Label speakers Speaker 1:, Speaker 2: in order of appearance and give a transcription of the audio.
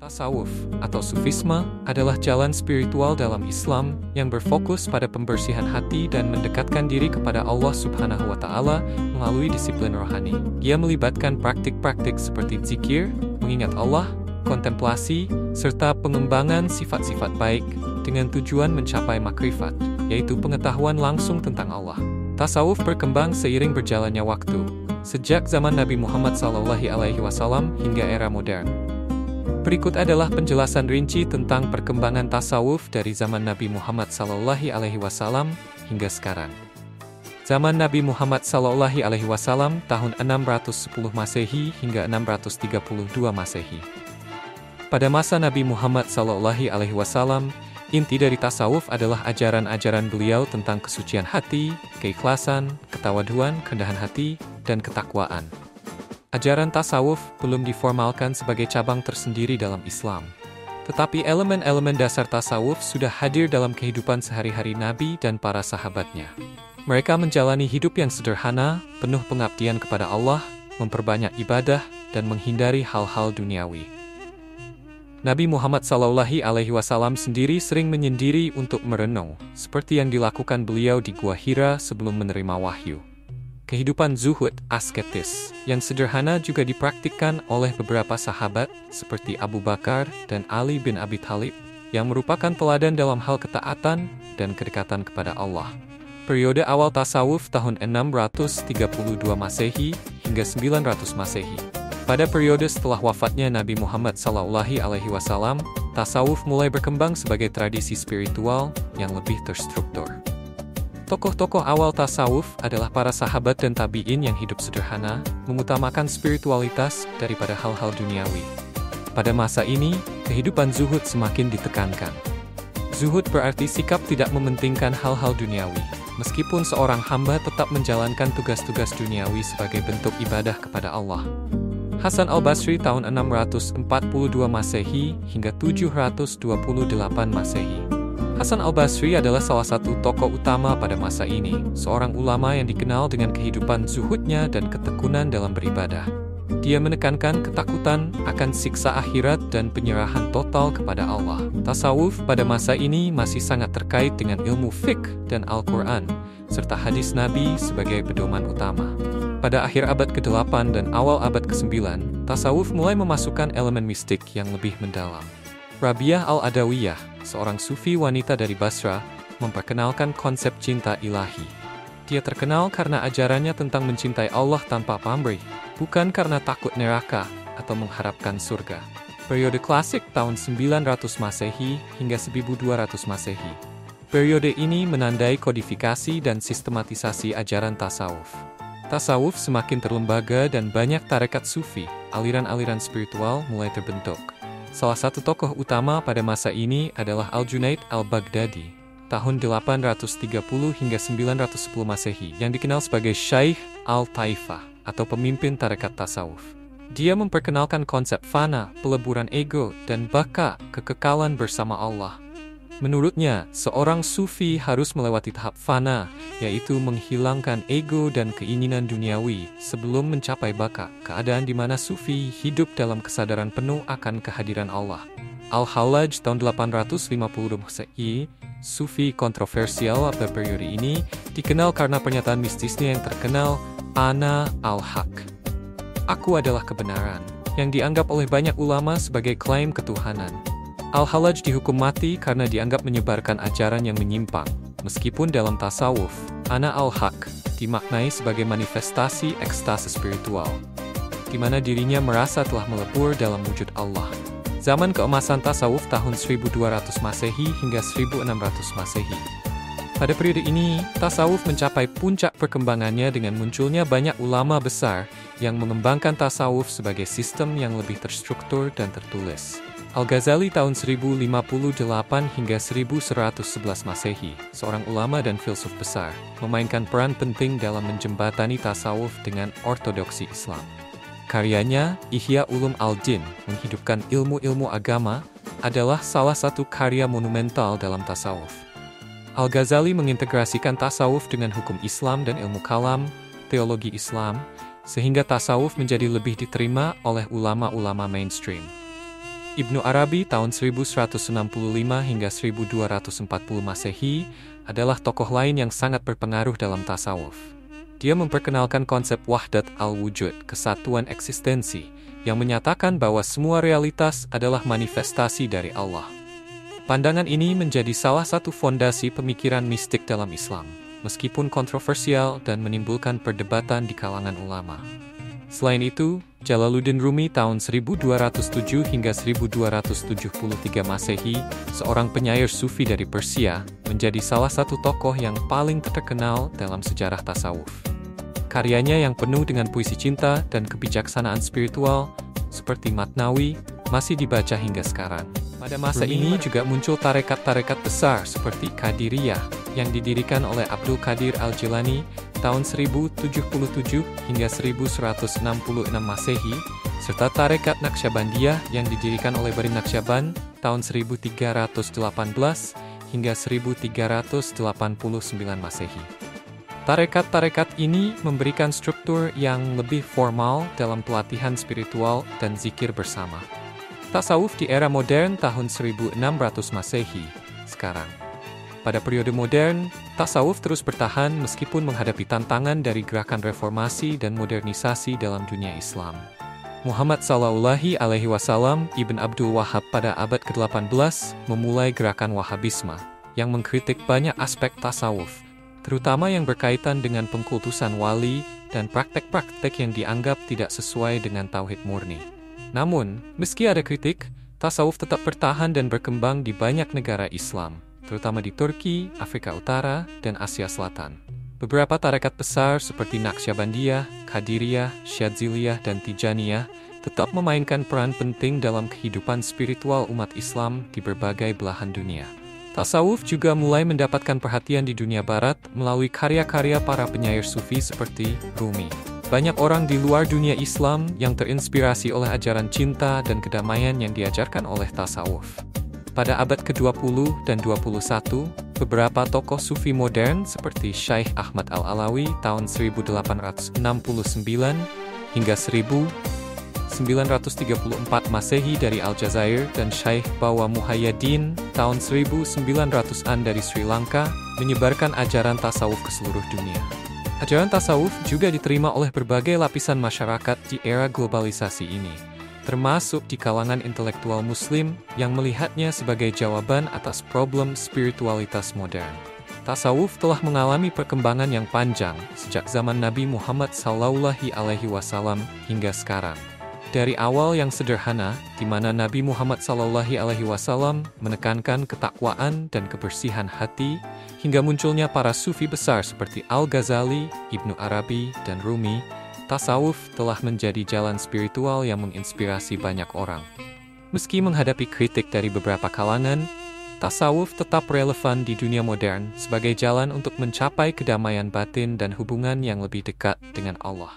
Speaker 1: Tasawuf, atau Sufisme, adalah jalan spiritual dalam Islam yang berfokus pada pembersihan hati dan mendekatkan diri kepada Allah Subhanahu wa Ta'ala melalui disiplin rohani. Ia melibatkan praktik-praktik seperti zikir, mengingat Allah, kontemplasi, serta pengembangan sifat-sifat baik dengan tujuan mencapai makrifat, yaitu pengetahuan langsung tentang Allah. Tasawuf berkembang seiring berjalannya waktu, sejak zaman Nabi Muhammad SAW hingga era modern. Berikut adalah penjelasan rinci tentang perkembangan tasawuf dari zaman Nabi Muhammad SAW hingga sekarang. Zaman Nabi Muhammad SAW tahun 610 Masehi hingga 632 Masehi. Pada masa Nabi Muhammad SAW, inti dari tasawuf adalah ajaran-ajaran beliau tentang kesucian hati, keikhlasan, ketawaduan, kerendahan hati, dan ketakwaan. Ajaran tasawuf belum diformalkan sebagai cabang tersendiri dalam Islam. Tetapi elemen-elemen dasar tasawuf sudah hadir dalam kehidupan sehari-hari Nabi dan para sahabatnya. Mereka menjalani hidup yang sederhana, penuh pengabdian kepada Allah, memperbanyak ibadah, dan menghindari hal-hal duniawi. Nabi Muhammad SAW sendiri sering menyendiri untuk merenung, seperti yang dilakukan beliau di Gua Hira sebelum menerima wahyu. Kehidupan zuhud, asketis, yang sederhana juga dipraktikkan oleh beberapa sahabat seperti Abu Bakar dan Ali bin Abi Thalib, yang merupakan teladan dalam hal ketaatan dan kedekatan kepada Allah. Periode awal tasawuf tahun 632 Masehi hingga 900 Masehi. Pada periode setelah wafatnya Nabi Muhammad SAW, tasawuf mulai berkembang sebagai tradisi spiritual yang lebih terstruktur. Tokoh-tokoh awal tasawuf adalah para sahabat dan tabi'in yang hidup sederhana, mengutamakan spiritualitas daripada hal-hal duniawi. Pada masa ini, kehidupan zuhud semakin ditekankan. Zuhud berarti sikap tidak mementingkan hal-hal duniawi, meskipun seorang hamba tetap menjalankan tugas-tugas duniawi sebagai bentuk ibadah kepada Allah. Hasan al-Basri tahun 642 Masehi hingga 728 Masehi. Hasan al-Basri adalah salah satu tokoh utama pada masa ini, seorang ulama yang dikenal dengan kehidupan zuhudnya dan ketekunan dalam beribadah. Dia menekankan ketakutan akan siksa akhirat dan penyerahan total kepada Allah. Tasawuf pada masa ini masih sangat terkait dengan ilmu fiqh dan Al-Quran, serta hadis Nabi sebagai pedoman utama. Pada akhir abad ke-8 dan awal abad ke-9, tasawuf mulai memasukkan elemen mistik yang lebih mendalam. Rabi'ah al-Adawiyah, seorang sufi wanita dari Basra, memperkenalkan konsep cinta ilahi. Dia terkenal karena ajarannya tentang mencintai Allah tanpa pamrih, bukan karena takut neraka atau mengharapkan surga. Periode klasik tahun 900 Masehi hingga 1200 Masehi. Periode ini menandai kodifikasi dan sistematisasi ajaran tasawuf. Tasawuf semakin terlembaga dan banyak tarekat sufi, aliran-aliran spiritual mulai terbentuk. Salah satu tokoh utama pada masa ini adalah Al-Junaid al-Baghdadi, tahun 830 hingga 910 Masehi, yang dikenal sebagai Syaikh al-Taifah, atau pemimpin tarekat tasawuf. Dia memperkenalkan konsep fana, peleburan ego, dan baka, kekekalan bersama Allah. Menurutnya, seorang sufi harus melewati tahap fana, yaitu menghilangkan ego dan keinginan duniawi sebelum mencapai baka, keadaan di mana sufi hidup dalam kesadaran penuh akan kehadiran Allah. Al-Hallaj tahun 850 Masehi, sufi kontroversial pada periode ini, dikenal karena pernyataan mistisnya yang terkenal, Ana al-Haq. Aku adalah kebenaran, yang dianggap oleh banyak ulama sebagai klaim ketuhanan. Al-Hallaj dihukum mati karena dianggap menyebarkan ajaran yang menyimpang. Meskipun dalam tasawuf, Ana al-Haq dimaknai sebagai manifestasi ekstase spiritual, di mana dirinya merasa telah melebur dalam wujud Allah. Zaman keemasan tasawuf tahun 1200 Masehi hingga 1600 Masehi. Pada periode ini, tasawuf mencapai puncak perkembangannya dengan munculnya banyak ulama besar yang mengembangkan tasawuf sebagai sistem yang lebih terstruktur dan tertulis. Al-Ghazali tahun 1058 hingga 1111 Masehi, seorang ulama dan filsuf besar, memainkan peran penting dalam menjembatani tasawuf dengan ortodoksi Islam. Karyanya, Ihya Ulum al-Din, menghidupkan ilmu-ilmu agama, adalah salah satu karya monumental dalam tasawuf. Al-Ghazali mengintegrasikan tasawuf dengan hukum Islam dan ilmu kalam, teologi Islam, sehingga tasawuf menjadi lebih diterima oleh ulama-ulama mainstream. Ibnu Arabi tahun 1165 hingga 1240 Masehi adalah tokoh lain yang sangat berpengaruh dalam tasawuf. Dia memperkenalkan konsep wahdat al-wujud, kesatuan eksistensi, yang menyatakan bahwa semua realitas adalah manifestasi dari Allah. Pandangan ini menjadi salah satu fondasi pemikiran mistik dalam Islam, meskipun kontroversial dan menimbulkan perdebatan di kalangan ulama. Selain itu, Jalaluddin Rumi tahun 1207 hingga 1273 Masehi, seorang penyair sufi dari Persia, menjadi salah satu tokoh yang paling terkenal dalam sejarah tasawuf. Karyanya yang penuh dengan puisi cinta dan kebijaksanaan spiritual, seperti Matnawi, masih dibaca hingga sekarang. Pada masa ini juga muncul tarekat-tarekat besar seperti Qadiriyah, yang didirikan oleh Abdul Qadir Al-Jilani tahun 1077 hingga 1166 Masehi, serta tarekat Naqsyabandiyah yang didirikan oleh Bari Naqsyaban tahun 1318 hingga 1389 Masehi. Tarekat-tarekat ini memberikan struktur yang lebih formal dalam pelatihan spiritual dan zikir bersama. Tasawuf di era modern tahun 1600 Masehi, sekarang. Pada periode modern, tasawuf terus bertahan meskipun menghadapi tantangan dari gerakan reformasi dan modernisasi dalam dunia Islam. Muhammad Sallallahu Alaihi Wasallam Ibn Abdul Wahhab pada abad ke-18 memulai gerakan Wahhabisme yang mengkritik banyak aspek tasawuf, terutama yang berkaitan dengan pengkultusan wali dan praktek-praktek yang dianggap tidak sesuai dengan tauhid murni. Namun, meski ada kritik, tasawuf tetap bertahan dan berkembang di banyak negara Islam, terutama di Turki, Afrika Utara, dan Asia Selatan. Beberapa tarekat besar seperti Naqsyabandiyah, Qadiriyah, Syadziliyah, dan Tijaniyah tetap memainkan peran penting dalam kehidupan spiritual umat Islam di berbagai belahan dunia. Tasawuf juga mulai mendapatkan perhatian di dunia barat melalui karya-karya para penyair sufi seperti Rumi. Banyak orang di luar dunia Islam yang terinspirasi oleh ajaran cinta dan kedamaian yang diajarkan oleh tasawuf. Pada abad ke-20 dan 21, beberapa tokoh sufi modern seperti Syekh Ahmad Al-Alawi tahun 1869 hingga 1934 Masehi dari Aljazair dan Syekh Bawa Muhayyiddin tahun 1900-an dari Sri Lanka menyebarkan ajaran tasawuf ke seluruh dunia. Ajaran tasawuf juga diterima oleh berbagai lapisan masyarakat di era globalisasi ini, termasuk di kalangan intelektual Muslim yang melihatnya sebagai jawaban atas problem spiritualitas modern. Tasawuf telah mengalami perkembangan yang panjang sejak zaman Nabi Muhammad SAW hingga sekarang. Dari awal yang sederhana, di mana Nabi Muhammad SAW menekankan ketakwaan dan kebersihan hati, hingga munculnya para sufi besar seperti Al-Ghazali, Ibnu Arabi, dan Rumi, tasawuf telah menjadi jalan spiritual yang menginspirasi banyak orang. Meski menghadapi kritik dari beberapa kalangan, tasawuf tetap relevan di dunia modern sebagai jalan untuk mencapai kedamaian batin dan hubungan yang lebih dekat dengan Allah.